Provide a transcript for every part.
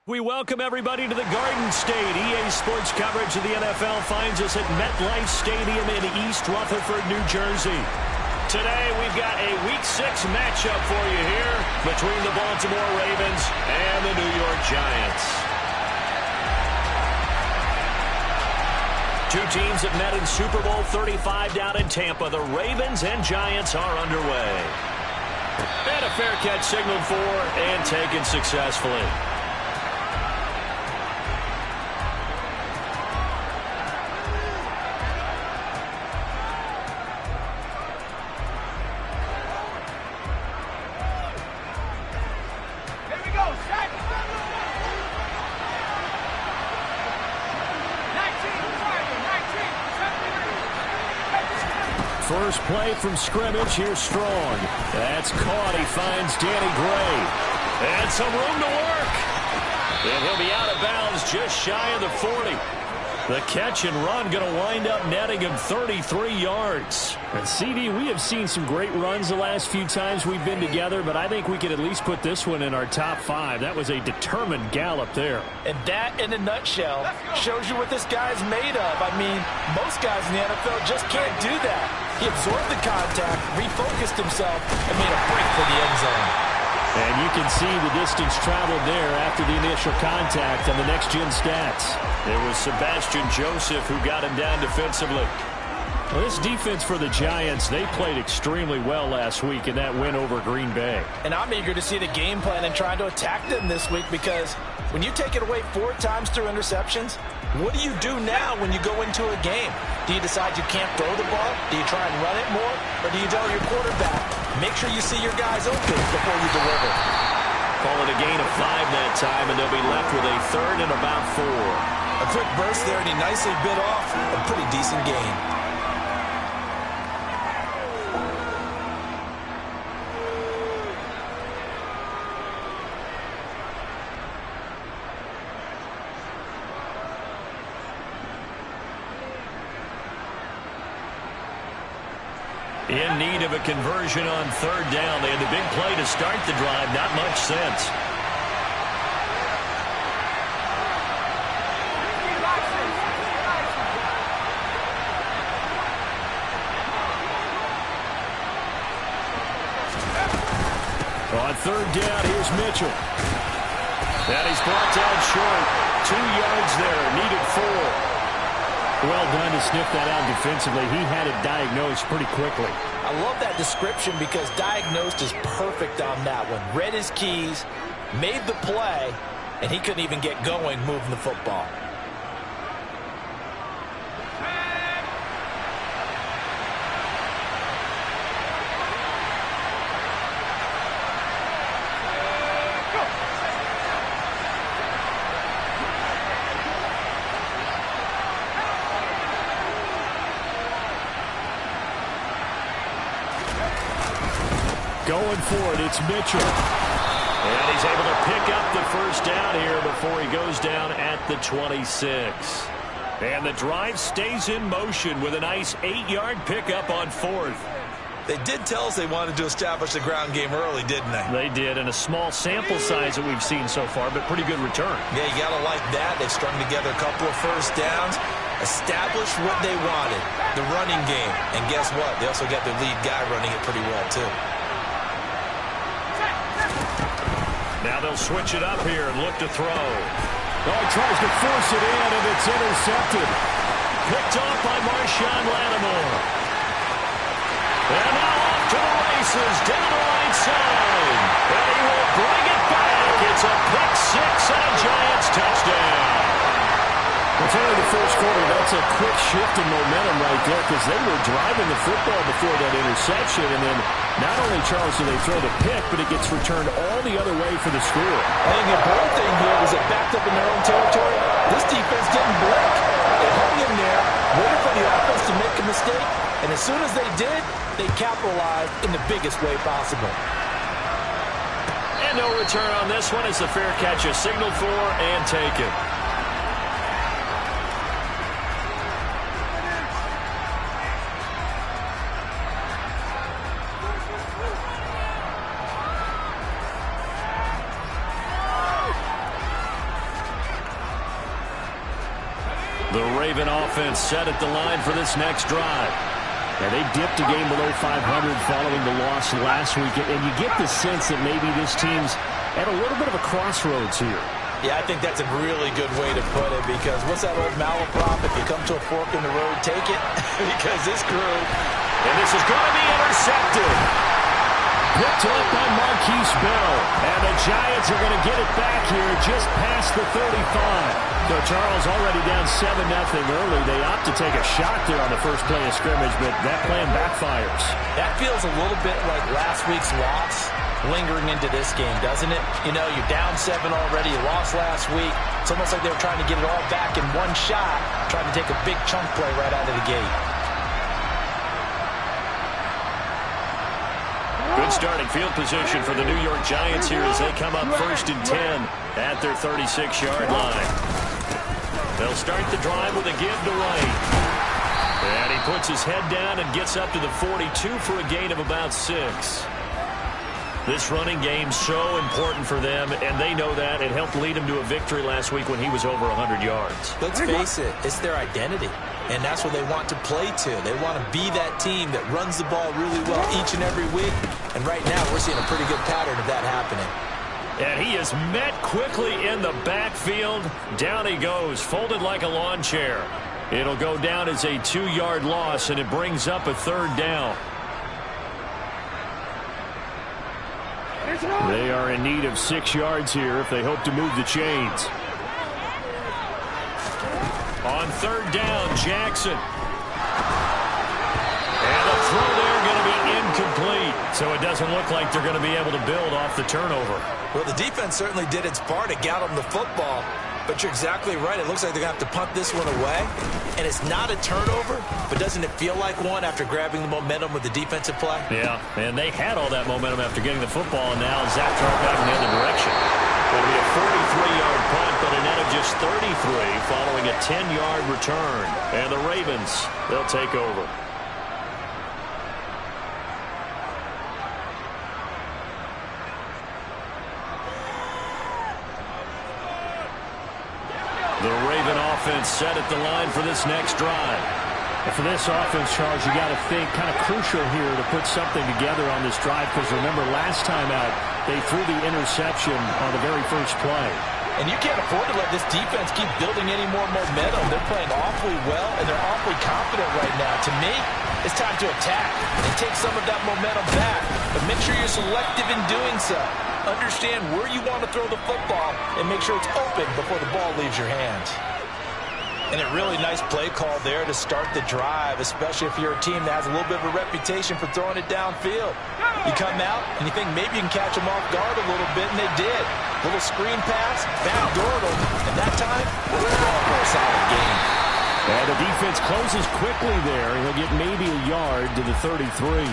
We welcome everybody to the Garden State. EA Sports coverage of the NFL finds us at MetLife Stadium in East Rutherford, New Jersey. Today, we've got a Week 6 matchup for you here between the Baltimore Ravens and the New York Giants. Two teams have met in Super Bowl 35 down in Tampa. The Ravens and Giants are underway. And a fair catch signaled for and taken successfully. First play from scrimmage, here's Strong. That's caught. He finds Danny Gray. And some room to work. And he'll be out of bounds just shy of the 40. The catch and run going to wind up netting him 33 yards. And CD, we have seen some great runs the last few times we've been together, but I think we could at least put this one in our top 5. That was a determined gallop there. And that, in a nutshell, shows you what this guy's made of. I mean, most guys in the NFL just can't do that. He absorbed the contact, refocused himself, and made a break for the end zone. And you can see the distance traveled there after the initial contact on the next-gen stats. It was Sebastian Joseph who got him down defensively. Well, this defense for the Giants, they played extremely well last week in that win over Green Bay. And I'm eager to see the game plan and trying to attack them this week, because when you take it away 4 times through interceptions, what do you do now when you go into a game? Do you decide you can't throw the ball? Do you try and run it more? Or do you tell your quarterback, make sure you see your guys open before you deliver? Call it a gain of 5 that time, and they'll be left with a 3rd and about 4. A quick burst there, and he nicely bit off a pretty decent gain. In need of a conversion on 3rd down. They had the big play to start the drive. Not much sense. On 3rd down, here's Mitchell. And he's brought down short. 2 yards there. Needed 4. Well done to sniff that out defensively. He had it diagnosed pretty quickly. I love that description, because diagnosed is perfect on that one. Read his keys, made the play, and he couldn't even get going moving the football. Going for it, it's Mitchell. And he's able to pick up the 1st down here before he goes down at the 26. And the drive stays in motion with a nice 8-yard pickup on 4th. They did tell us they wanted to establish the ground game early, didn't they? They did, and a small sample size that we've seen so far, but pretty good return. Yeah, you got to like that. They strung together a couple of 1st downs, established what they wanted, the running game. And guess what? They also got their lead guy running it pretty well, too. Now they'll switch it up here and look to throw. Oh, he tries to force it in, and it's intercepted. Picked off by Marshawn Lattimore. And now off to the races, down the right side. And he will bring it back. It's a pick 6 and a Giants touchdown. It's only the 1st quarter. That's a quick shift in momentum right there, because they were driving the football before that interception, and then not only, Charles, do they throw the pick, but it gets returned all the other way for the score. I think the important thing here was it backed up in their own territory. This defense didn't blink. They hung in there, waited for the offense to make a mistake, and as soon as they did, they capitalized in the biggest way possible. And no return on this one as the fair catch is signaled for and taken. Raven offense set at the line for this next drive. Yeah, they dipped a game below 500 following the loss last week, and you get the sense that maybe this team's at a little bit of a crossroads here. Yeah, I think that's a really good way to put it, because what's that old malaprop? If you come to a fork in the road, take it. Because this crew, and this is going to be intercepted. Picked up by Marquise Bell. And the Giants are going to get it back here just past the 35. So Charles already down 7-0 early. They opt to take a shot there on the first play of scrimmage, but that plan backfires. That feels a little bit like last week's loss lingering into this game, doesn't it? You know, you're down 7 already. You lost last week. It's almost like they were trying to get it all back in one shot, trying to take a big chunk play right out of the gate. Good starting field position for the New York Giants here as they come up 1st and 10 at their 36-yard line. They'll start the drive with a give to White. And he puts his head down and gets up to the 42 for a gain of about 6. This running game's so important for them, and they know that. It helped lead him to a victory last week when he was over 100 yards. Let's face it, it's their identity, and that's what they want to play to. They want to be that team that runs the ball really well each and every week, and right now we're seeing a pretty good pattern of that happening. And he is met quickly in the backfield. Down he goes, folded like a lawn chair. It'll go down as a 2-yard loss, and it brings up a 3rd down. They are in need of 6 yards here if they hope to move the chains. On 3rd down, Jackson. And the throw there going to be incomplete. So it doesn't look like they're going to be able to build off the turnover. Well, the defense certainly did its part to get them the football. But you're exactly right. It looks like they're going to have to punt this one away. And it's not a turnover, but doesn't it feel like one after grabbing the momentum with the defensive play? Yeah, and they had all that momentum after getting the football, and now Zach throw it back in the other direction. It'll be a 43-yard punt, but a net of just 33 following a 10-yard return. And the Ravens, they'll take over. The Raven offense set at the line for this next drive. And for this offense, Charles, you got to think kind of crucial here to put something together on this drive, because remember last time out they threw the interception on the very first play. And you can't afford to let this defense keep building any more momentum. They're playing awfully well, and they're awfully confident right now. To me, it's time to attack and take some of that momentum back. But make sure you're selective in doing so. Understand where you want to throw the football and make sure it's open before the ball leaves your hands. And a really nice play call there to start the drive, especially if you're a team that has a little bit of a reputation for throwing it downfield. You come out and you think maybe you can catch them off guard a little bit, and they did. Little screen pass, backdoored them, and that time, the ball goes out of game. And the defense closes quickly there. He'll get maybe a yard to the 33.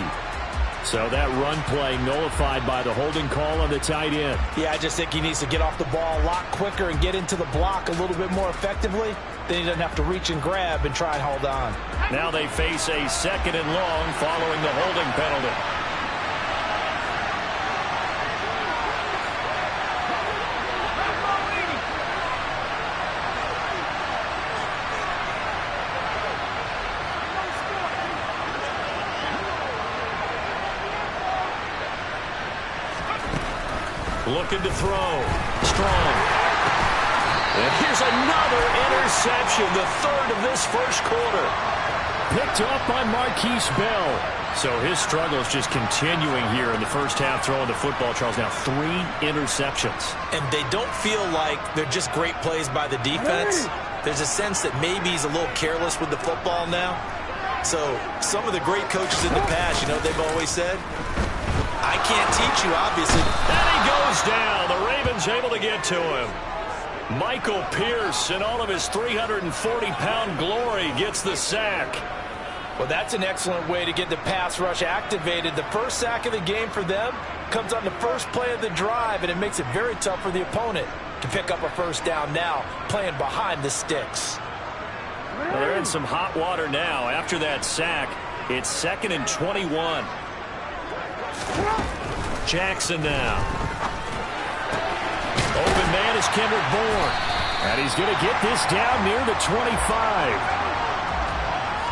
So that run play nullified by the holding call on the tight end. Yeah, I just think he needs to get off the ball a lot quicker and get into the block a little bit more effectively. Then he doesn't have to reach and grab and try and hold on. Now they face a 2nd and long following the holding penalty. Looking to throw. Strong. And here's another interception, the 3rd of this first quarter. Picked up by Marquise Bell. So his struggles just continuing here in the first half throwing the football, Charles. Now 3 interceptions. And they don't feel like they're just great plays by the defense. There's a sense that maybe he's a little careless with the football now. So some of the great coaches in the past, you know what they've always said? I can't teach you, obviously. And he goes down. The Ravens able to get to him. Michael Pierce, in all of his 340-pound glory, gets the sack. Well, that's an excellent way to get the pass rush activated. The first sack of the game for them comes on the first play of the drive, and it makes it very tough for the opponent to pick up a first down now, playing behind the sticks. Well, they're in some hot water now. After that sack, it's 2nd and 21. Jackson now. Open man is Kendrick Bourne. And he's going to get this down near the 25.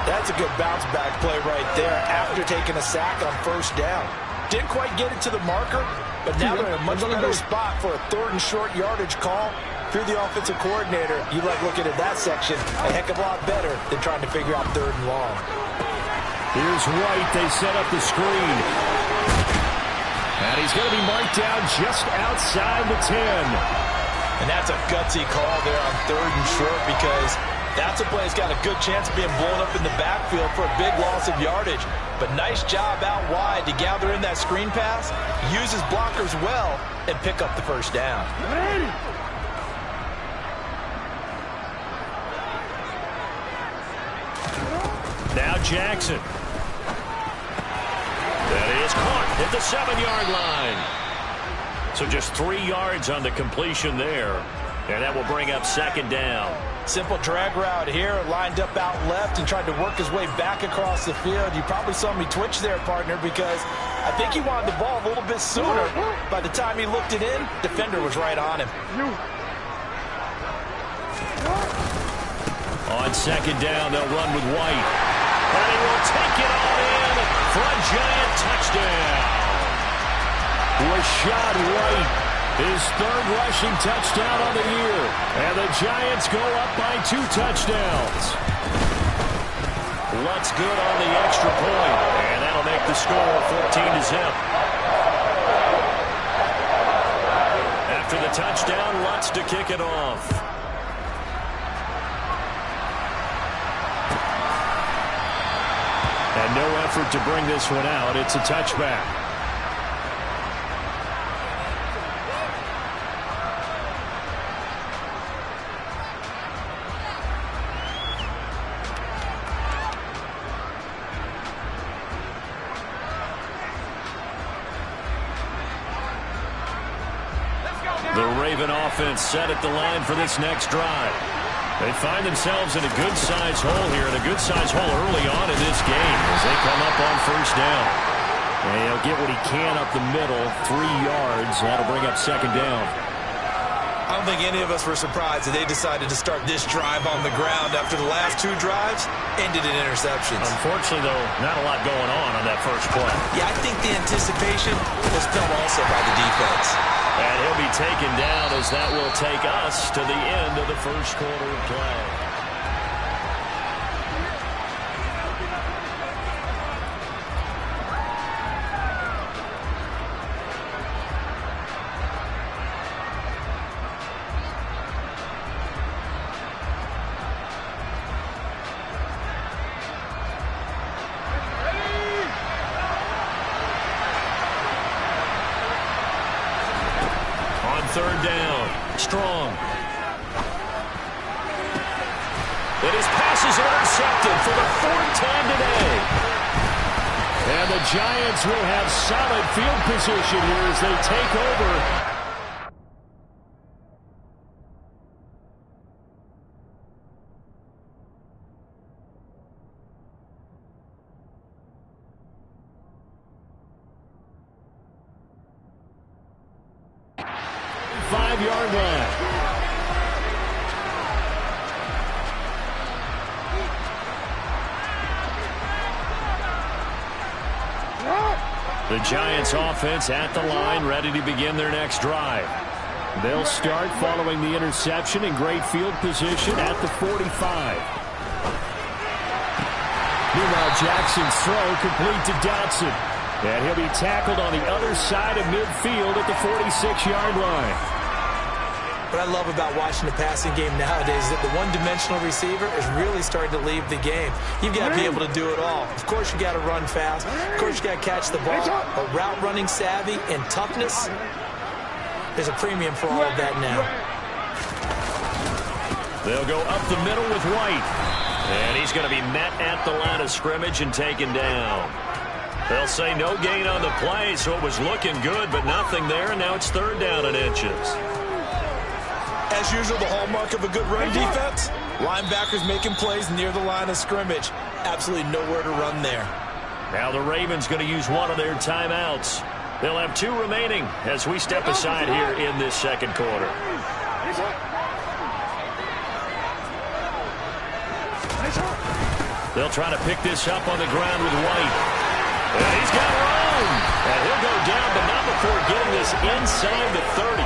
That's a good bounce-back play right there after taking a sack on first down. Didn't quite get it to the marker, but now they're in a much better spot for a 3rd and short yardage call. Through the offensive coordinator, you like looking at that section a heck of a lot better than trying to figure out 3rd and long. Here's White. They set up the screen. And he's going to be marked down just outside the 10. And that's a gutsy call there on 3rd and short because that's a play that's got a good chance of being blown up in the backfield for a big loss of yardage. But nice job out wide to gather in that screen pass, use his blockers well, and pick up the first down. Now Jackson. That is caught at the 7-yard line. So just 3 yards on the completion there. And that will bring up 2nd down. Simple drag route here, lined up out left and tried to work his way back across the field. You probably saw me twitch there, partner, because I think he wanted the ball a little bit sooner. By the time he looked it in, defender was right on him. On 2nd down, they'll run with White. And he will take it all in for a Giant touchdown. Rashad White, his 3rd rushing touchdown of the year. And the Giants go up by 2 touchdowns. Lutz good on the extra point. And that'll make the score 14-0. After the touchdown, Lutz to kick it off. And no effort to bring this one out. It's a touchback. The Raven offense set at the line for this next drive. They find themselves in a good-sized hole here, and a good-sized hole early on in this game as they come up on first down. And he'll get what he can up the middle, 3 yards. That'll bring up 2nd down. I don't think any of us were surprised that they decided to start this drive on the ground after the last 2 drives ended in interceptions. Unfortunately, though, not a lot going on that first play. Yeah, I think the anticipation was felt also by the defense. And he'll be taken down as that will take us to the end of the first quarter of play. Third down. Strong. And his pass is intercepted for the 4th time today. And the Giants will have solid field position here as they take over. Yard line. The Giants offense at the line, ready to begin their next drive. They'll start following the interception in great field position at the 45. Meanwhile, Jackson's throw complete to Dotson. And he'll be tackled on the other side of midfield at the 46-yard line. What I love about watching the passing game nowadays is that the one-dimensional receiver is really starting to leave the game. You've got to be able to do it all. Of course, you got to run fast. Of course, you got to catch the ball. But route running savvy and toughness, there's a premium for all of that now. They'll go up the middle with White. And he's going to be met at the line of scrimmage and taken down. They'll say no gain on the play, so it was looking good, but nothing there, and now it's 3rd down and inches. As usual, the hallmark of a good run defense, linebackers making plays near the line of scrimmage. Absolutely nowhere to run there. Now the Ravens going to use one of their timeouts. They'll have 2 remaining as we step aside here in this 2nd quarter. They'll try to pick this up on the ground with White. And he's got room. And he'll go down, but not before getting this inside the 30.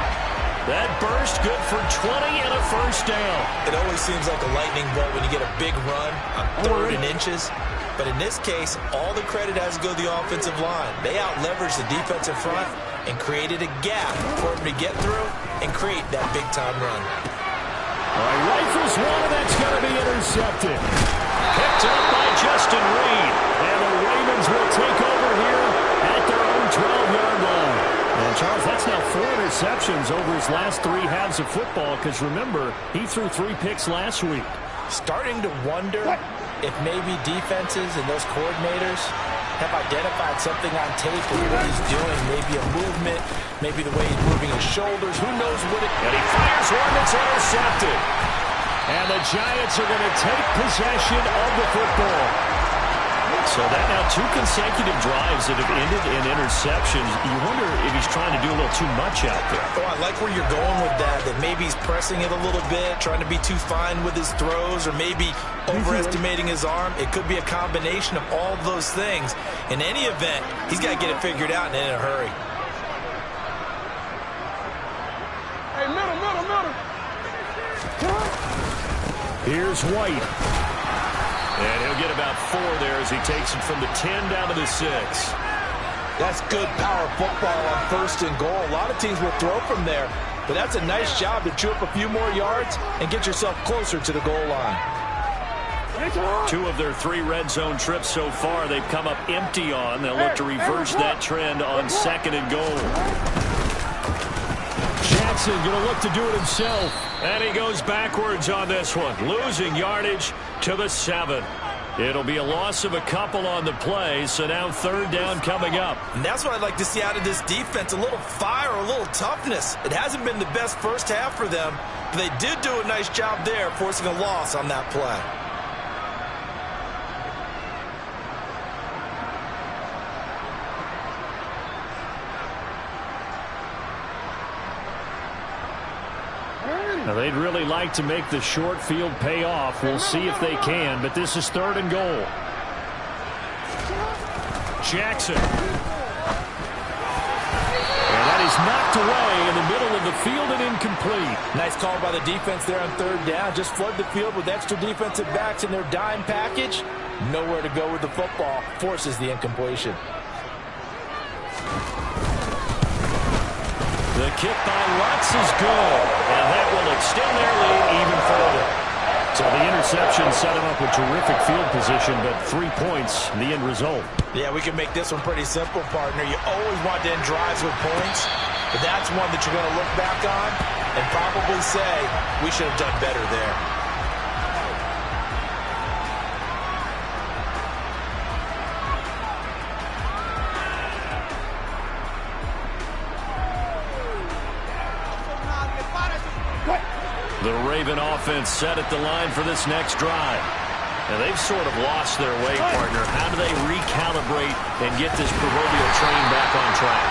That burst good for 20 and a first down. It always seems like a lightning bolt when you get a big run on 3rd and inches. But in this case, all the credit has to go to the offensive line. They out-leveraged the defensive front and created a gap for him to get through and create that big-time run. All right, rifles one, and that's going to be intercepted. Picked up by Justin Reed. And the Ravens will take over here at their own 12-yard line. And, Charles, that's now 4 interceptions over his last 3 halves of football because, remember, he threw 3 picks last week. Starting to wonder if maybe defenses and those coordinators have identified something on tape with what he's doing. Maybe a movement, maybe the way he's moving his shoulders. Who knows what it... And he fires one that's intercepted. And the Giants are going to take possession of the football. So that now 2 consecutive drives that have ended in interceptions. You wonder if he's trying to do a little too much out there. Oh, I like where you're going with that maybe he's pressing it a little bit, trying to be too fine with his throws, or maybe overestimating his arm. It could be a combination of all of those things. In any event, he's got to get it figured out and in a hurry. Hey, middle. Here's White. And he'll get about 4 there as he takes it from the 10 down to the 6. That's good power football on 1st and goal. A lot of teams will throw from there, but that's a nice job to chew up a few more yards and get yourself closer to the goal line. 2 of their 3 red zone trips so far, they've come up empty on. They'll look to reverse that trend on 2nd and goal. Jackson going to look to do it himself. And he goes backwards on this one, losing yardage to the 7. It'll be a loss of a couple on the play, so now 3rd down coming up. And that's what I'd like to see out of this defense, a little fire, a little toughness. It hasn't been the best first half for them, but they did do a nice job there, forcing a loss on that play. Now, they'd really like to make the short field pay off. We'll see if they can, but this is 3rd and goal. Jackson. And that is knocked away in the middle of the field and incomplete. Nice call by the defense there on 3rd down. Just flood the field with extra defensive backs in their dime package. Nowhere to go with the football. Forces the incompletion. The kick by Lutz is good, and that will extend their lead even further. So the interception set him up with terrific field position, but 3 points, the end result. Yeah, we can make this one pretty simple, partner. You always want to end drives with points, but that's one that you're going to look back on and probably say, we should have done better there. The Raven offense set at the line for this next drive. Now, they've sort of lost their way, partner. How do they recalibrate and get this proverbial train back on track?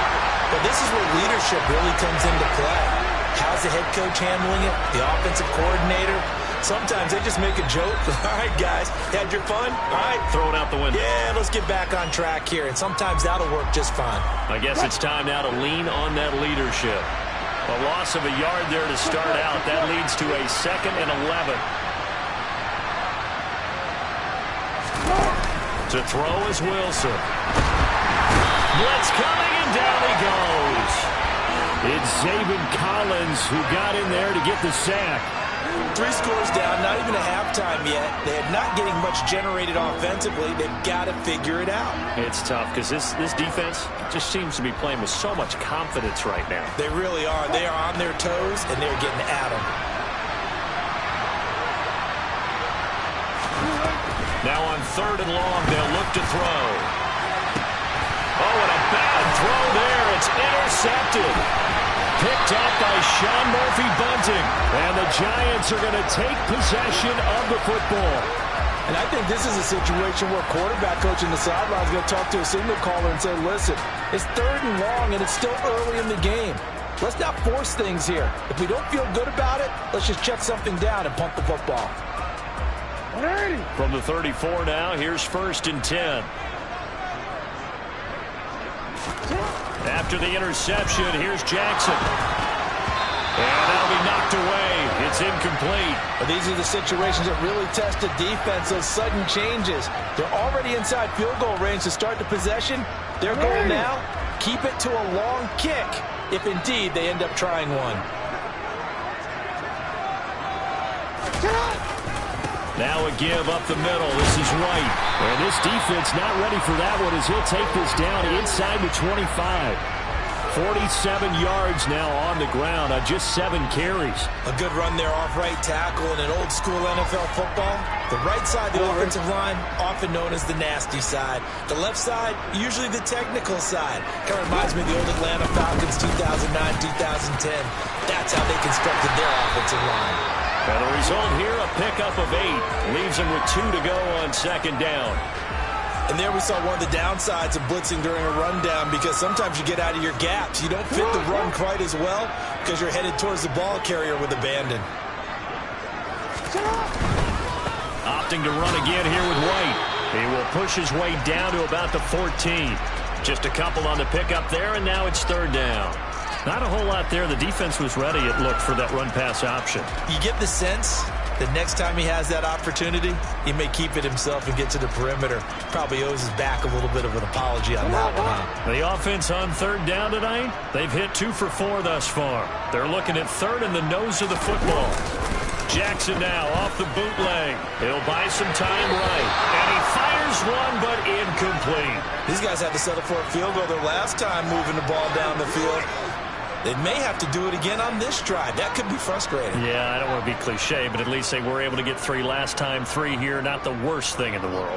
But this is where leadership really comes into play. How's the head coach handling it? The offensive coordinator? Sometimes they just make a joke. All right, guys, had your fun? All right. Throw it out the window. Yeah, let's get back on track here. And sometimes that'll work just fine. I guess it's time now to lean on that leadership. A loss of a yard there to start out. That leads to a 2nd and 11. To throw is Wilson. Blitz coming, and down he goes. It's Zaven Collins who got in there to get the sack. 3 scores down, not even a halftime yet. They are not getting much generated offensively. They've got to figure it out. It's tough because this defense just seems to be playing with so much confidence right now. They really are. They are on their toes, and they're getting at them. Now on 3rd and long, they'll look to throw. Oh, and a bad throw there. It's intercepted. Picked up by Sean Murphy-Bunting. And the Giants are going to take possession of the football. And I think this is a situation where quarterback coach in the sideline is going to talk to a signal caller and say, listen, it's 3rd and long and it's still early in the game. Let's not force things here. If we don't feel good about it, let's just check something down and punt the football. From the 34 now, here's 1st and 10. After the interception, here's Jackson. And that'll be knocked away. It's incomplete. Well, these are the situations that really test a defense, those sudden changes. They're already inside field goal range to start the possession. Their goal now, keep it to a long kick, if indeed they end up trying one. Now a give up the middle. This is White. And this defense not ready for that one as he'll take this down inside the 25. 47 yards now on the ground on just 7 carries. A good run there off right tackle in an old school NFL football. The right side, the offensive line, often known as the nasty side. The left side, usually the technical side. Kind of reminds me of the old Atlanta Falcons 2009-2010. That's how they constructed their offensive line. And the result here, a pickup of 8. Leaves them with 2 to go on 2nd down. And there we saw one of the downsides of blitzing during a rundown, because sometimes you get out of your gaps. You don't fit the run quite as well because you're headed towards the ball carrier with abandon. Opting to run again here with White. He will push his way down to about the 14. Just a couple on the pickup there, and now it's 3rd down. Not a whole lot there. The defense was ready, it looked, for that run-pass option. You get the sense that next time he has that opportunity, he may keep it himself and get to the perimeter. Probably owes his back a little bit of an apology on that one. The offense on 3rd down tonight, they've hit 2 for 4 thus far. They're looking at 3rd in the nose of the football. Jackson now off the bootleg. He'll buy some time right. And he fires one, but incomplete. These guys had to settle for a field goal their last time moving the ball down the field. They may have to do it again on this drive. That could be frustrating. Yeah, I don't want to be cliche, but at least they were able to get 3 last time. 3 here, not the worst thing in the world.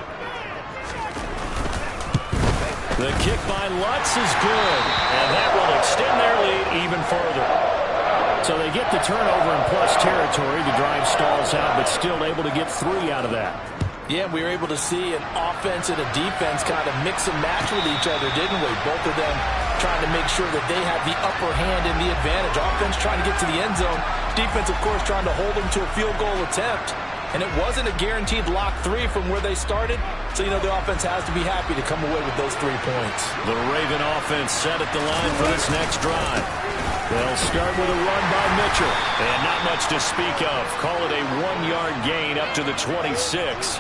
The kick by Lutz is good, and that will extend their lead even further. So they get the turnover in plus territory. The drive stalls out, but still able to get 3 out of that. Yeah, we were able to see an offense and a defense kind of mix and match with each other, didn't we? Both of them trying to make sure that they have the upper hand and the advantage. Offense trying to get to the end zone. Defense, of course, trying to hold them to a field goal attempt. And it wasn't a guaranteed lock 3 from where they started. So, you know, the offense has to be happy to come away with those 3 points. The Raven offense set at the line for this next drive. They'll start with a run by Mitchell. And not much to speak of. Call it a 1-yard gain up to the 26.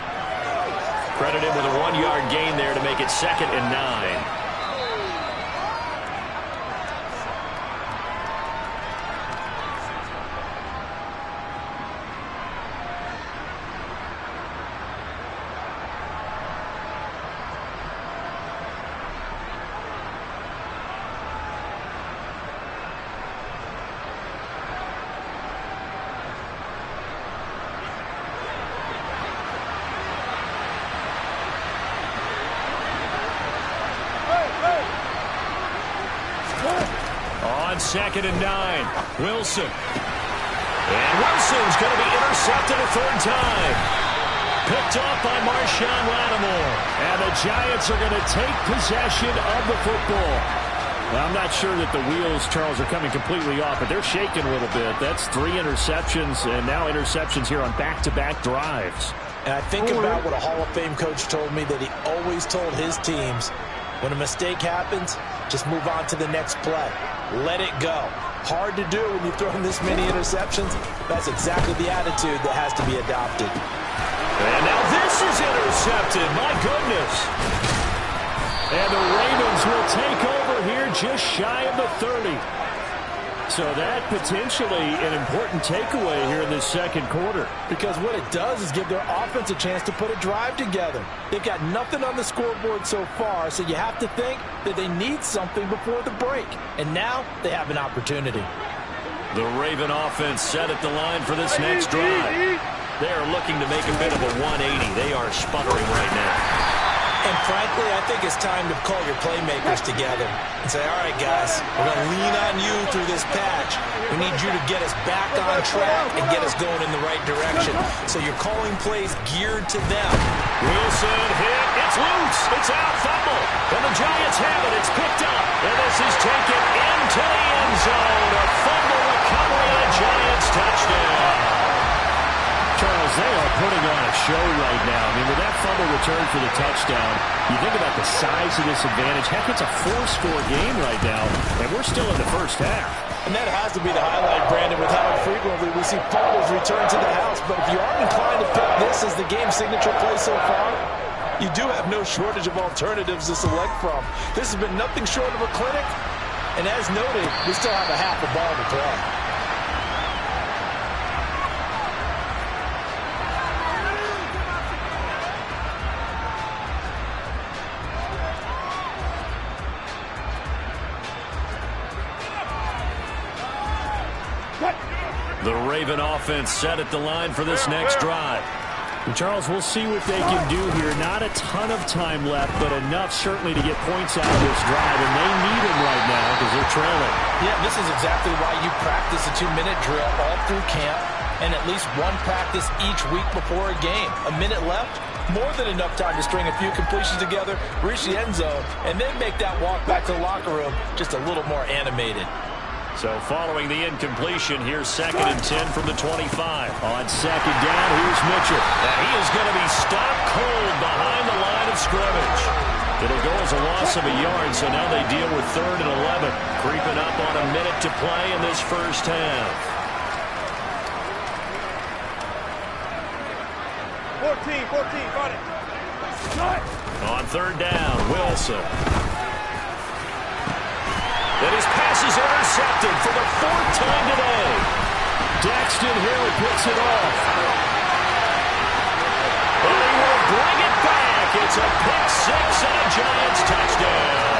Credited with a 1-yard gain there to make it 2nd and 9. On 2nd and 9, Wilson. And Wilson's going to be intercepted a 3rd time. Picked off by Marshawn Lattimore. And the Giants are going to take possession of the football. Well, I'm not sure that the wheels, Charles, are coming completely off, but they're shaking a little bit. That's 3 interceptions, and now interceptions here on back-to-back drives. And I think about what a Hall of Fame coach told me, that he always told his teams, when a mistake happens, just move on to the next play. Let it go. Hard to do when you've thrown this many interceptions. That's exactly the attitude that has to be adopted. And now this is intercepted. My goodness. And the Ravens will take over here just shy of the 30. So that potentially an important takeaway here in this 2nd quarter. Because what it does is give their offense a chance to put a drive together. They've got nothing on the scoreboard so far, so you have to think that they need something before the break. And now they have an opportunity. The Raven offense set at the line for this next drive. They're looking to make a bit of a 180. They are sputtering right now. And frankly, I think it's time to call your playmakers together and say, all right, guys, we're going to lean on you through this patch. We need you to get us back on track and get us going in the right direction. So you're calling plays geared to them. Wilson hit. It's loose. It's out. Fumble. And the Giants have it. It's picked up. And this is taken into the end zone. A fumble recovery and a Giants touchdown. Charles, Charles, they are putting on a show right now. I mean, with that fumble return for the touchdown, you think about the size of this advantage. Heck, it's a 4-score game right now, and we're still in the first half. And that has to be the highlight, Brandon, with how frequently we see fumbles return to the house. But if you are inclined to pick this as the game's signature play so far, you do have no shortage of alternatives to select from. This has been nothing short of a clinic. And as noted, we still have a half a ball to play. The Raven offense set at the line for this next drive. And Charles, we'll see what they can do here. Not a ton of time left, but enough certainly to get points out of this drive, and they need them right now because they're trailing. Yeah, this is exactly why you practice a 2-minute drill all through camp and at least one practice each week before a game. A minute left, more than enough time to string a few completions together, reach the end zone, and then make that walk back to the locker room just a little more animated. So following the incompletion, here's 2nd and 10 from the 25. On second down, here's Mitchell. Now he is going to be stopped cold behind the line of scrimmage. It'll go as a loss of a yard, so now they deal with 3rd and 11. Creeping up on a minute to play in this first half. 14, got it. On 3rd down, Wilson. And his pass is intercepted for the 4th time today. Daxton Hill picks it off. And he will bring it back. It's a pick 6 and a Giants touchdown.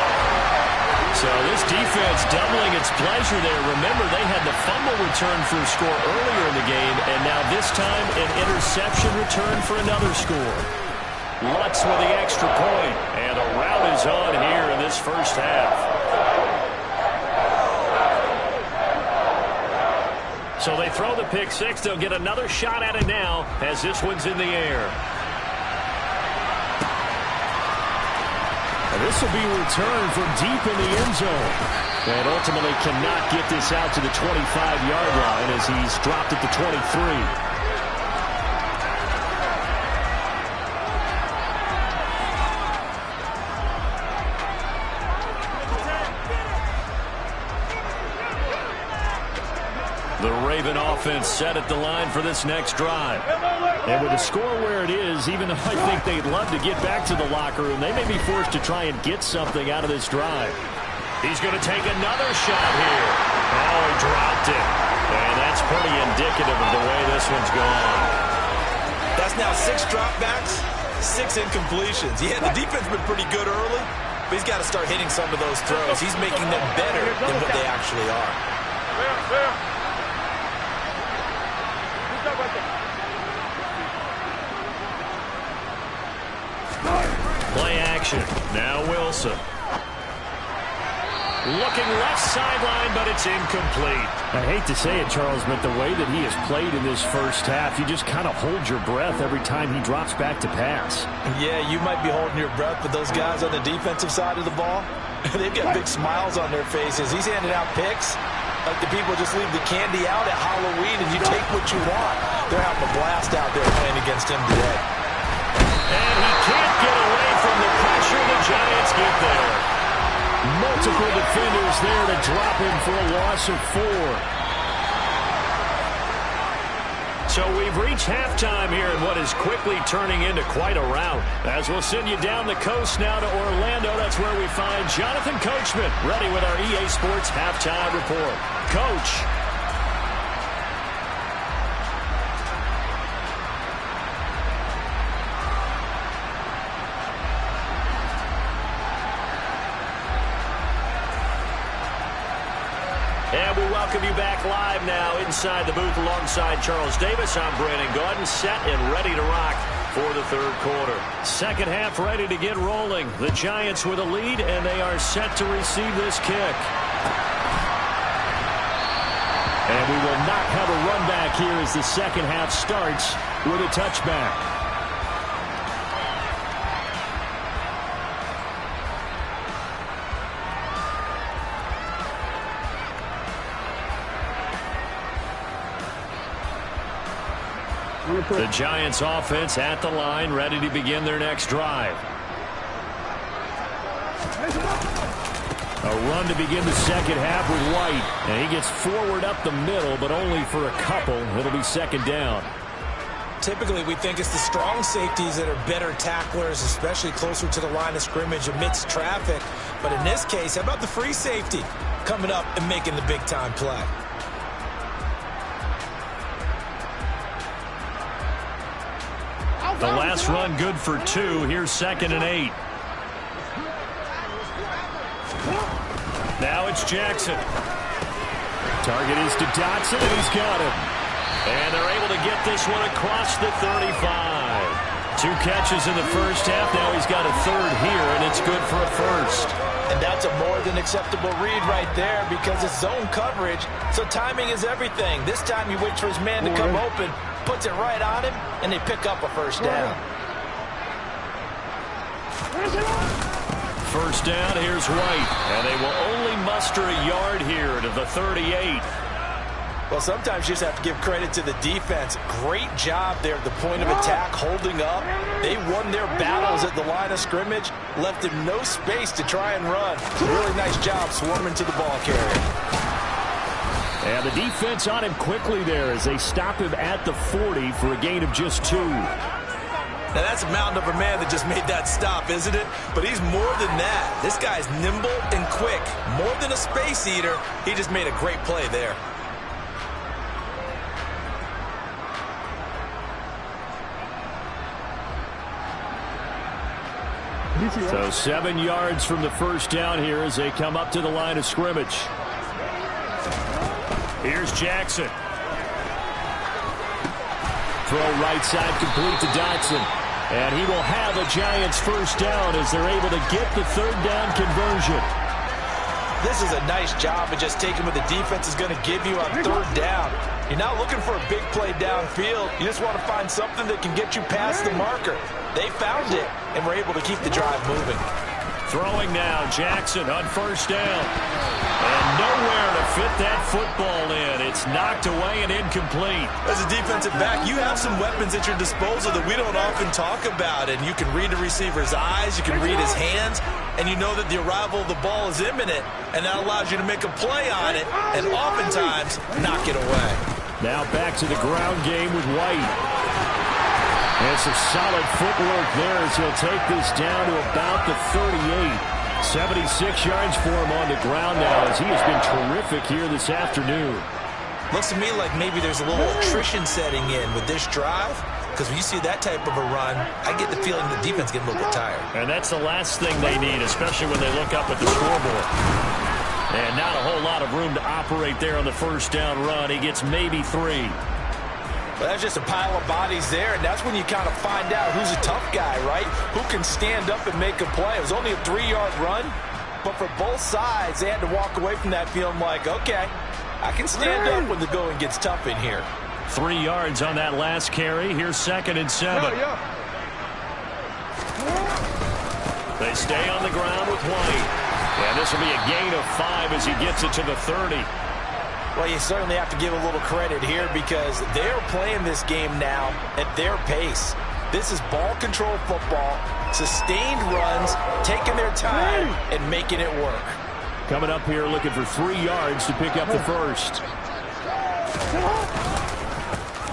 So this defense doubling its pleasure there. Remember, they had the fumble return for a score earlier in the game, and now this time an interception return for another score. Lutz with the extra point, and a rout is on here in this first half. So they throw the pick 6. They'll get another shot at it now as this one's in the air. And this will be returned from deep in the end zone. And ultimately cannot get this out to the 25-yard line as he's dropped at the 23. The Raven offense set at the line for this next drive. And with the score where it is, even though I think they'd love to get back to the locker room, they may be forced to try and get something out of this drive. He's going to take another shot here. Oh, he dropped it. And that's pretty indicative of the way this one's gone. That's now 6 dropbacks, 6 incompletions. Yeah, the defense has been pretty good early, but he's got to start hitting some of those throws. He's making them better than what they actually are. Play action. Now Wilson. Looking left sideline, but it's incomplete. I hate to say it, Charles, but the way that he has played in this first half, you just kind of hold your breath every time he drops back to pass. Yeah, you might be holding your breath, but those guys on the defensive side of the ball, they've got big smiles on their faces. He's handing out picks like the people just leave the candy out at Halloween and you take what you want. They're having a blast out there playing against him today. And he can't get away from the pressure. The Giants get there. Multiple defenders there to drop him for a loss of 4. So we've reached halftime here in what is quickly turning into quite a rout. As we'll send you down the coast now to Orlando, that's where we find Jonathan Coachman, ready with our EA Sports Halftime Report. Coach. And we welcome you back live now inside the booth alongside Charles Davis. I'm Brandon Gaudin, set and ready to rock for the third quarter. Second half ready to get rolling. The Giants with a lead, and they are set to receive this kick. And we will not have a run back here as the second half starts with a touchback. The Giants offense at the line, ready to begin their next drive. A run to begin the second half with White. And he gets forward up the middle, but only for a couple. It'll be second down. Typically, we think it's the strong safeties that are better tacklers, especially closer to the line of scrimmage amidst traffic. But in this case, how about the free safety coming up and making the big-time play? The last run good for 2. Here's 2nd and 8. Now it's Jackson. Target is to Dotson, and he's got him. And they're able to get this one across the 35. 2 catches in the first half. Now he's got a third here, and it's good for a first. And that's a more than acceptable read right there because it's zone coverage, so timing is everything. This time he waits for his man to come open, puts it right on him, and they pick up a first down. First down, here's White. And they will only muster a yard here to the 38. Well, sometimes you just have to give credit to the defense. Great job there at the point of attack, holding up. They won their battles at the line of scrimmage, left him no space to try and run. Really nice job swarming to the ball carrier. And the defense on him quickly there as they stop him at the 40 for a gain of just 2. Now, that's a mountain of a man that just made that stop, isn't it? But he's more than that. This guy's nimble and quick. More than a space eater, he just made a great play there. So 7 yards from the first down here as they come up to the line of scrimmage. Here's Jackson. Throw right side complete to Dotson. And he will have a Giants first down as they're able to get the third down conversion. This is a nice job of just taking what the defense is going to give you on third down. You're not looking for a big play downfield. You just want to find something that can get you past the marker. They found it and were able to keep the drive moving. Throwing now, Jackson on first down. And nowhere to fit that football in. It's knocked away and incomplete. As a defensive back, you have some weapons at your disposal that we don't often talk about. And you can read the receiver's eyes, you can read his hands, and you know that the arrival of the ball is imminent. And that allows you to make a play on it and oftentimes knock it away. Now back to the ground game with White. And some solid footwork there as he'll take this down to about the 38. 76 yards for him on the ground now as he has been terrific here this afternoon. Looks to me like maybe there's a little attrition setting in with this drive, because when you see that type of a run, I get the feeling the defense getting a little bit tired. And that's the last thing they need, especially when they look up at the scoreboard. And not a whole lot of room to operate there on the first down run. He gets maybe 3. Well, that's just a pile of bodies there, and that's when you kind of find out who's a tough guy, right? Who can stand up and make a play. It was only a 3-yard run, but for both sides, they had to walk away from that feeling like, okay, I can stand up when the going gets tough in here. 3 yards on that last carry. Here's 2nd and 7. They stay on the ground with White. And this will be a gain of 5 as he gets it to the 30. Well, you certainly have to give a little credit here because they're playing this game now at their pace. This is ball control football, sustained runs, taking their time, and making it work. Coming up here looking for 3 yards to pick up the first.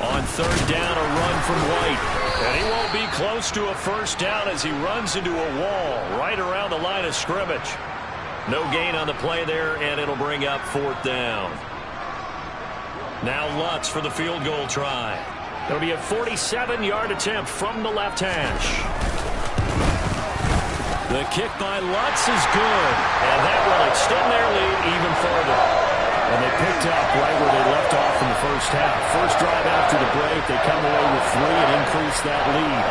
On third down, a run from White. And he won't be close to a first down as he runs into a wall right around the line of scrimmage. No gain on the play there, and it'll bring up 4th down. Now Lutz for the field goal try. It'll be a 47-yard attempt from the left hash. The kick by Lutz is good, and that will extend their lead even further. And they picked up right where they left off in the first half. First drive after the break, they come away with 3 and increase that lead.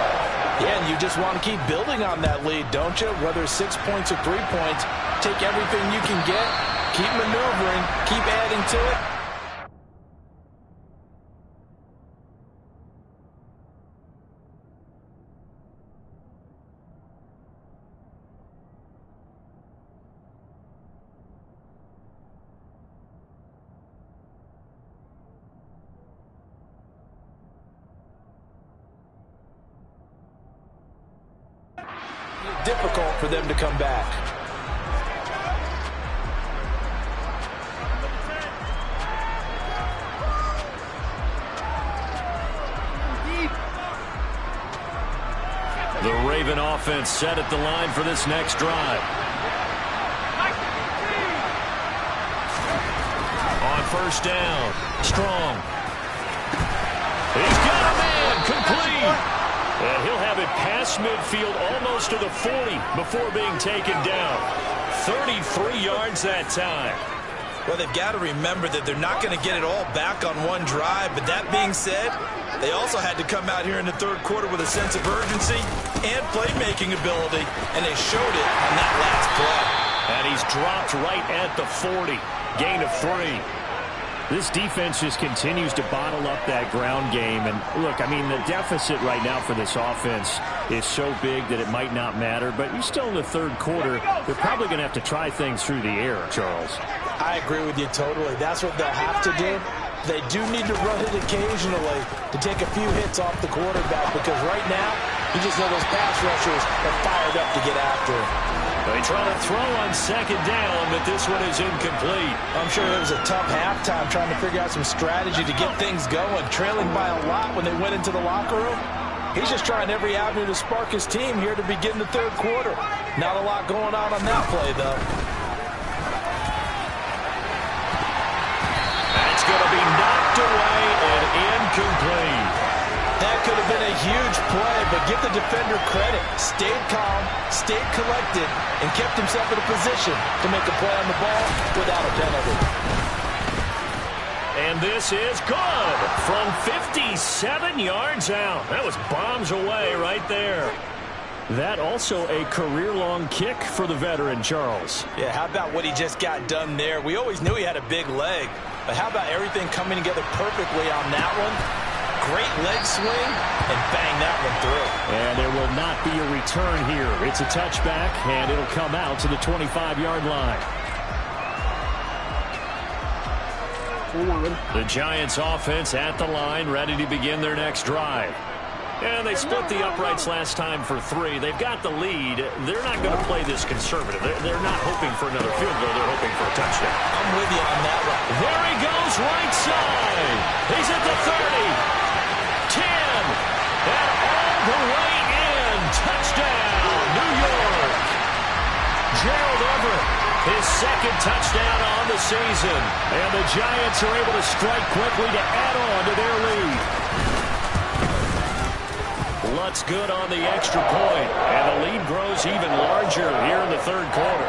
Yeah, and you just want to keep building on that lead, don't you? Whether it's 6 points or 3 points, take everything you can get, keep maneuvering, keep adding to it. difficult for them to come back. The Raven offense set at the line for this next drive. On first down, Strong. He's got a man, complete. And he'll have it past midfield almost to the 40 before being taken down. 33 yards that time. Well, they've got to remember that they're not going to get it all back on one drive. But that being said, they also had to come out here in the third quarter with a sense of urgency and playmaking ability, and they showed it on that last play. And he's dropped right at the 40. Gain of 3. This defense just continues to bottle up that ground game. And look, I mean, the deficit right now for this offense is so big that it might not matter. But you're still in the third quarter. They're probably going to have to try things through the air, Charles. I agree with you totally. That's what they'll have to do. They do need to run it occasionally to take a few hits off the quarterback, because right now, you just know those pass rushers are fired up to get after him. They try to throw on second down, but this one is incomplete. I'm sure it was a tough halftime trying to figure out some strategy to get things going, trailing by a lot when they went into the locker room. He's just trying every avenue to spark his team here to begin the third quarter. Not a lot going on that play, though. That's going to be knocked away and incomplete. That could have been a huge play, but give the defender credit. Stayed calm, stayed collected, and kept himself in a position to make a play on the ball without a penalty. And this is good from 57 yards out. That was bombs away right there. That also a career-long kick for the veteran, Charles. Yeah, how about what he just got done there? We always knew he had a big leg, but how about everything coming together perfectly on that one? Great leg swing, and bang that one through. And there will not be a return here. It's a touchback, and it'll come out to the 25-yard line. The Giants offense at the line, ready to begin their next drive. And they split the uprights last time for 3. They've got the lead. They're not going to play this conservative. They're not hoping for another field goal. They're hoping for a touchdown. I'm with you on that one. There he goes, right side. He's at the 30. 10. And all the way in. Touchdown, New York. Gerald Everett, his second touchdown on the season. And the Giants are able to strike quickly to add on to their lead. Lutz good on the extra point, and the lead grows even larger here in the third quarter.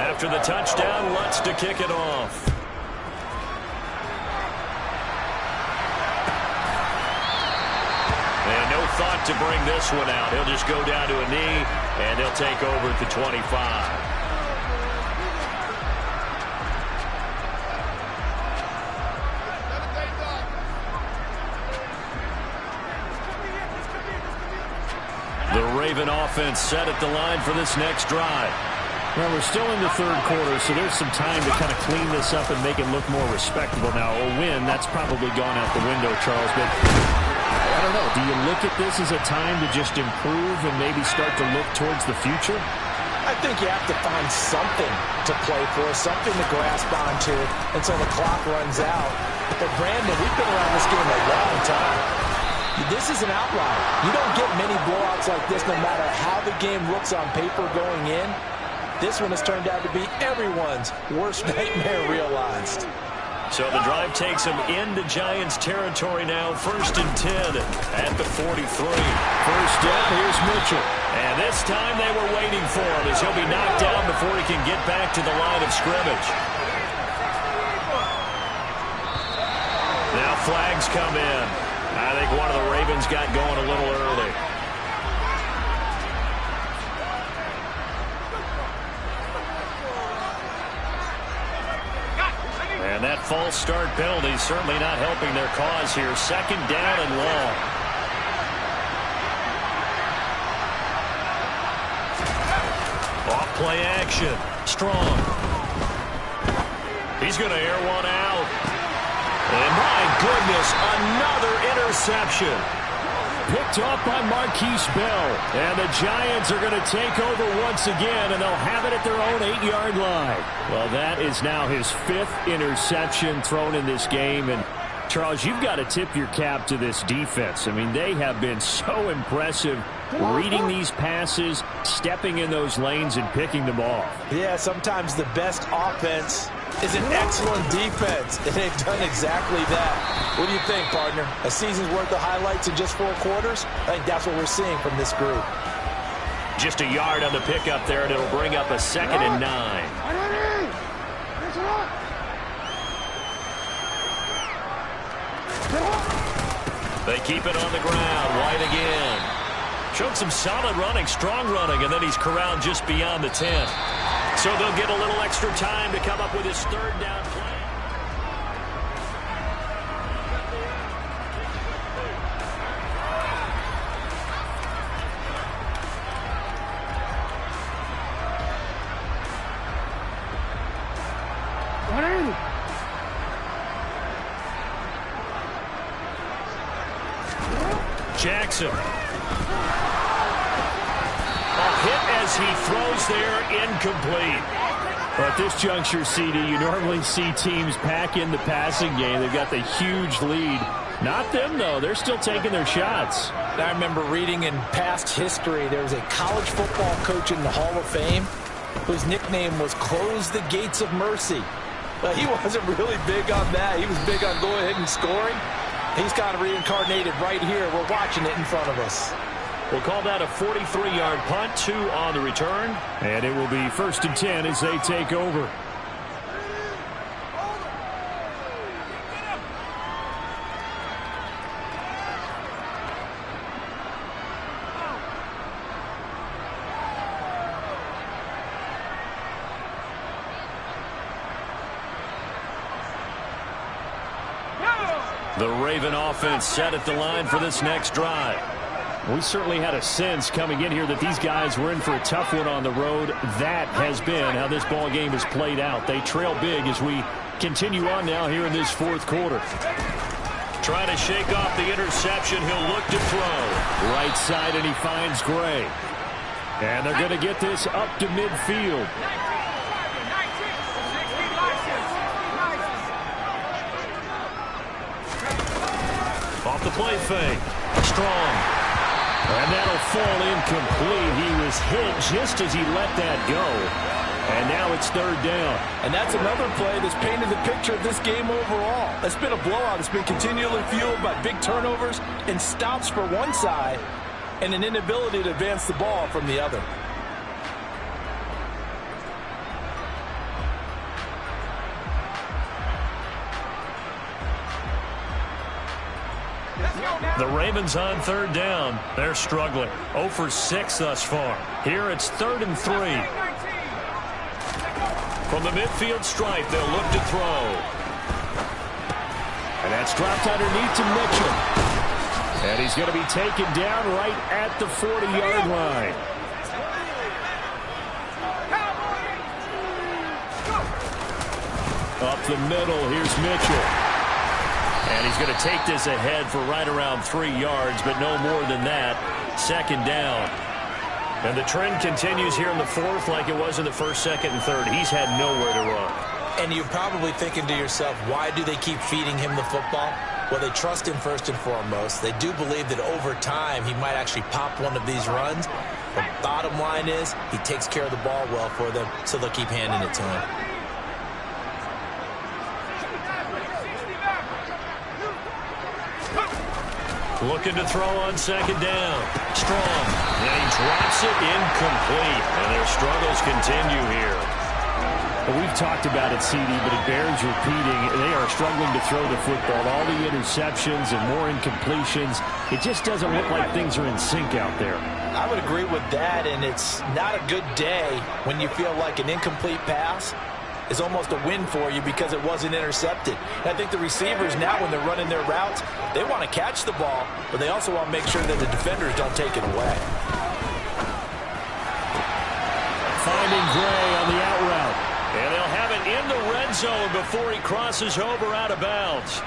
After the touchdown, Lutz to kick it off. And no thought to bring this one out. He'll just go down to a knee, and he'll take over at the 25. The Raven offense set at the line for this next drive. Well, we're still in the third quarter, so there's some time to kind of clean this up and make it look more respectable. Now, a win, that's probably gone out the window, Charles, but I don't know. Do you look at this as a time to just improve and maybe start to look towards the future? I think you have to find something to play for, something to grasp onto until the clock runs out. But, Brandon, we've been around this game a long time. This is an outlier. You don't get many blowouts like this no matter how the game looks on paper going in. This one has turned out to be everyone's worst nightmare realized. So the drive takes him into Giants territory now. 1st and 10 at the 43. First down, here's Mitchell. And this time they were waiting for him as he'll be knocked down before he can get back to the line of scrimmage. Now flags come in. I think one of the Ravens got going a little early. And that false start penalty certainly not helping their cause here. 2nd down and long. Off play action. Strong. He's going to air one out. And my goodness, another interception. picked off by Marquise Bell. And the Giants are going to take over once again, and they'll have it at their own 8-yard line. Well, that is now his 5th interception thrown in this game. And Charles, you've got to tip your cap to this defense. I mean, they have been so impressive reading these passes, stepping in those lanes, and picking them off. Yeah, sometimes the best offense is an excellent defense, and they've done exactly that. What do you think, partner? A season's worth of highlights in just 4 quarters? I think that's what we're seeing from this group. Just a yard on the pickup there, and it'll bring up a 2nd and 9. They keep it on the ground. White again. Showed some solid running, strong running, and then he's corralled just beyond the 10. So they'll get a little extra time to come up with his 3rd down play. Jackson. Hit as he throws there, incomplete. Well, at this juncture, CD, you normally see teams pack in the passing game. They've got the huge lead. Not them, though. They're still taking their shots. I remember reading in past history, there was a college football coach in the Hall of Fame whose nickname was Close the Gates of Mercy. But he wasn't really big on that. He was big on going ahead and scoring. He's kind of reincarnated right here. We're watching it in front of us. We'll call that a 43-yard punt, 2 on the return. And it will be 1st and 10 as they take over. The Raven offense set at the line for this next drive. We certainly had a sense coming in here that these guys were in for a tough one on the road. That has been how this ball game has played out. They trail big as we continue on now here in this 4th quarter. Trying to shake off the interception. He'll look to throw. Right side, and he finds Gray. And they're going to get this up to midfield. Off the play fake. Strong. And that'll fall incomplete. He was hit just as he let that go. And now it's 3rd down. And that's another play that's painted the picture of this game overall. It's been a blowout. It's been continually fueled by big turnovers and stops for one side and an inability to advance the ball from the other. The Ravens on 3rd down. They're struggling. 0 for 6 thus far. Here it's 3rd and 3. From the midfield stripe, they'll look to throw. And that's dropped underneath to Mitchell. And he's going to be taken down right at the 40-yard line. Up the middle, here's Mitchell. And he's going to take this ahead for right around 3 yards, but no more than that. 2nd down. And the trend continues here in the 4th like it was in the 1st, 2nd, and 3rd. He's had nowhere to run. And you're probably thinking to yourself, why do they keep feeding him the football? Well, they trust him first and foremost. They do believe that over time he might actually pop one of these runs. But bottom line is he takes care of the ball well for them, so they'll keep handing it to him. Looking to throw on 2nd down. Strong. And he drops it incomplete. And their struggles continue here. Well, we've talked about it, CD, but it bears repeating. They are struggling to throw the football. All the interceptions and more incompletions. It just doesn't look like things are in sync out there. I would agree with that, and it's not a good day when you feel like an incomplete pass is almost a win for you because it wasn't intercepted. And I think the receivers now, when they're running their routes, they want to catch the ball, but they also want to make sure that the defenders don't take it away. Finding Gray on the out route. And they'll have it in the red zone before he crosses over out of bounds.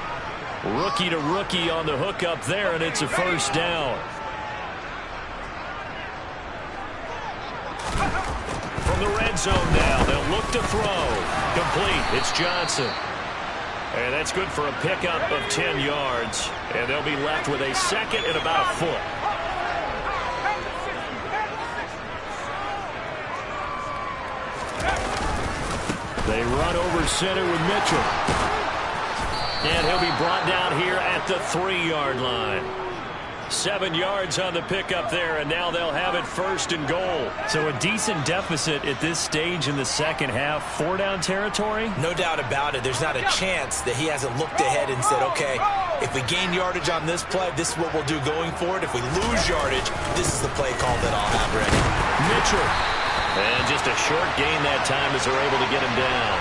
Rookie to rookie on the hook up there, and it's a first down. From the red zone now, they'll look to throw. Complete. It's Johnson. And that's good for a pickup of 10 yards. And they'll be left with a second and about a foot. They run over center with Mitchell. And he'll be brought down here at the 3-yard line. 7 yards on the pickup there, and now they'll have it first and goal. So a decent deficit at this stage in the second half. 4-down territory? No doubt about it. There's not a chance that he hasn't looked ahead and said, okay, if we gain yardage on this play, this is what we'll do going forward. If we lose yardage, this is the play call that I'll have ready. Mitchell. And just a short gain that time as they're able to get him down.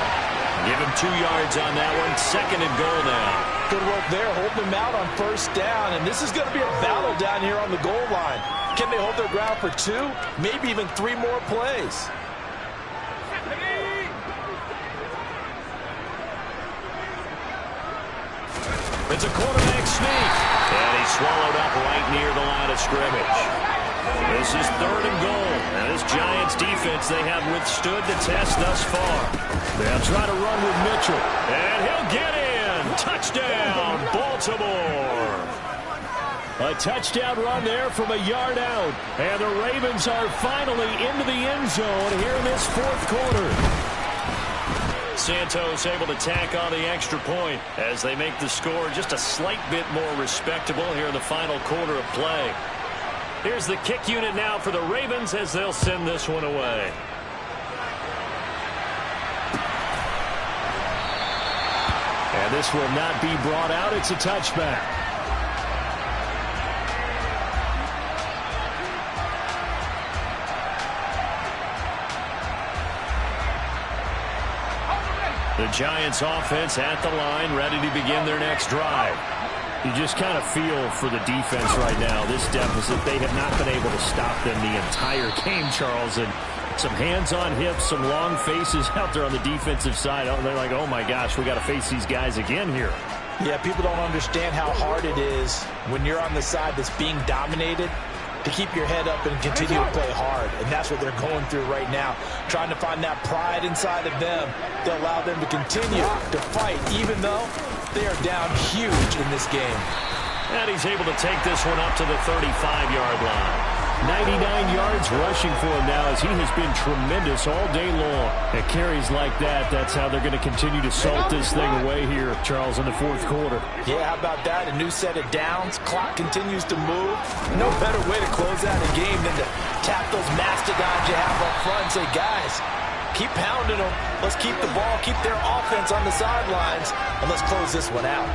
Give him 2 yards on that one. Second and goal now. Good work there, holding them out on first down. And this is going to be a battle down here on the goal line. Can they hold their ground for 2, maybe even 3 more plays? It's a quarterback sneak. And he's swallowed up right near the line of scrimmage. This is third and goal. Now this Giants defense, they have withstood the test thus far. They'll try to run with Mitchell. And he'll get in. Touchdown, Baltimore. A touchdown run there from a yard out. And the Ravens are finally into the end zone here in this fourth quarter. Santos able to tack on the extra point as they make the score just a slight bit more respectable here in the final quarter of play. Here's the kick unit now for the Ravens as they'll send this one away. And this will not be brought out. It's a touchback. The Giants offense at the line, ready to begin their next drive. You just kind of feel for the defense right now, this deficit. They have not been able to stop them the entire game, Charles. And some hands on hips, some long faces out there on the defensive side. They're like, oh, my gosh, we got to face these guys again here. Yeah, people don't understand how hard it is when you're on the side that's being dominated to keep your head up and continue to play hard. And that's what they're going through right now, trying to find that pride inside of them to allow them to continue to fight, even though they are down huge in this game. And he's able to take this one up to the 35-yard line. 99 yards rushing for him now as he has been tremendous all day long. At carries like that, that's how they're going to continue to salt this thing away here, Charles, in the fourth quarter. Yeah, how about that? A new set of downs. Clock continues to move. No better way to close out a game than to tap those mastodons you have up front and say, guys, keep pounding them. Let's keep the ball, keep their offense on the sidelines, and let's close this one out.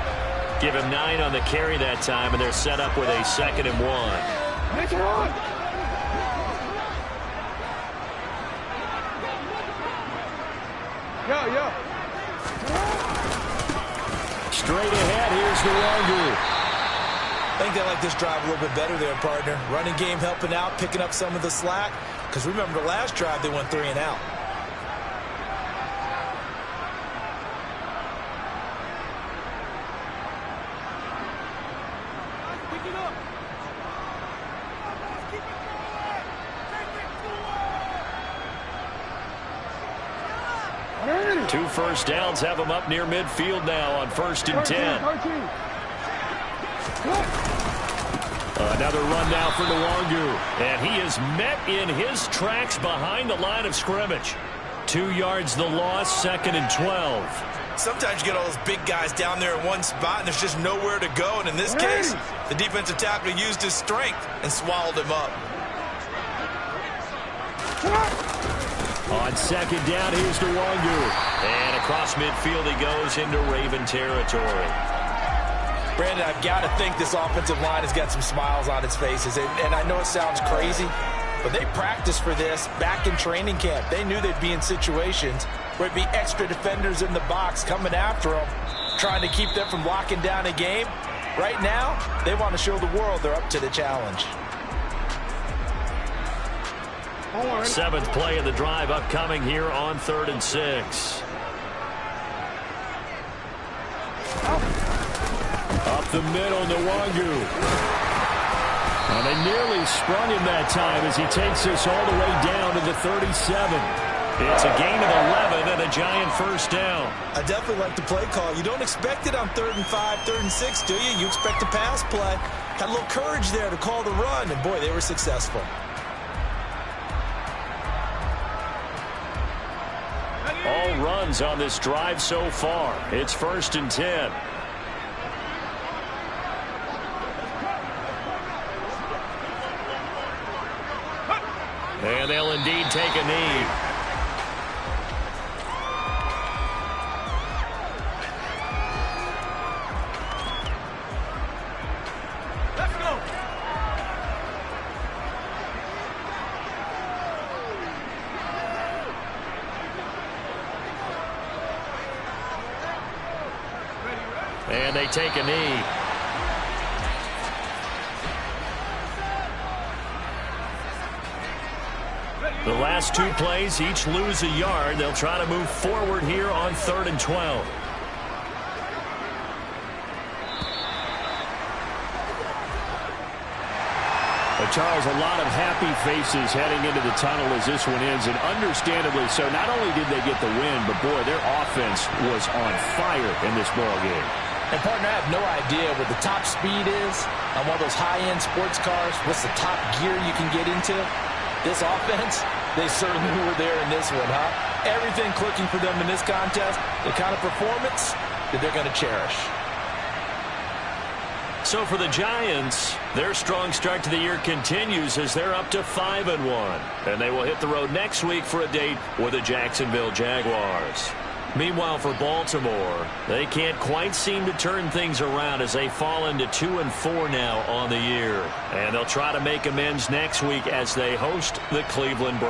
Give him 9 on the carry that time, and they're set up with a 2nd and 1. Make it on. Yo. Straight ahead, here's the Longu. I think they like this drive a little bit better there, partner. Running game helping out, picking up some of the slack. Because remember the last drive, they went 3 and out. Two first downs have them up near midfield now on 1st and 10. Another run now for Nwangwu. And he is met in his tracks behind the line of scrimmage. 2 yards the loss, 2nd and 12. Sometimes you get all those big guys down there in one spot, and there's just nowhere to go. And in this case, the defensive tackle used his strength and swallowed him up. On 2nd down, here's Nwangwu. And across midfield he goes into Raven territory. Brandon, I've got to think this offensive line has got some smiles on its faces. And I know it sounds crazy, but they practiced for this back in training camp. They knew they'd be in situations where it'd be extra defenders in the box coming after them, trying to keep them from locking down a game. Right now, they want to show the world they're up to the challenge. 7th play of the drive upcoming here on 3rd and 6. up the middle, Nwangu. And they nearly sprung him that time as he takes this all the way down to the 37. It's a gain of 11 and a Giant first down. I definitely like the play call. You don't expect it on 3rd and 5, 3rd and 6, do you? You expect a pass play. Had a little courage there to call the run, and boy, they were successful. All runs on this drive so far. It's 1st and 10. And they'll indeed take a knee. Let's go. And they take a knee. The last 2 plays, each lose a yard. They'll try to move forward here on 3rd and 12. Charles, a lot of happy faces heading into the tunnel as this one ends, and understandably so. Not only did they get the win, but, boy, their offense was on fire in this ball game. And, partner, I have no idea what the top speed is on one of those high-end sports cars. What's the top gear you can get into? This offense, they certainly were there in this one, huh? Everything clicking for them in this contest, the kind of performance that they're going to cherish. So for the Giants, their strong start to the year continues as they're up to 5-1. And they will hit the road next week for a date with the Jacksonville Jaguars. Meanwhile, for Baltimore, they can't quite seem to turn things around as they fall into 2-4 now on the year. And they'll try to make amends next week as they host the Cleveland Browns.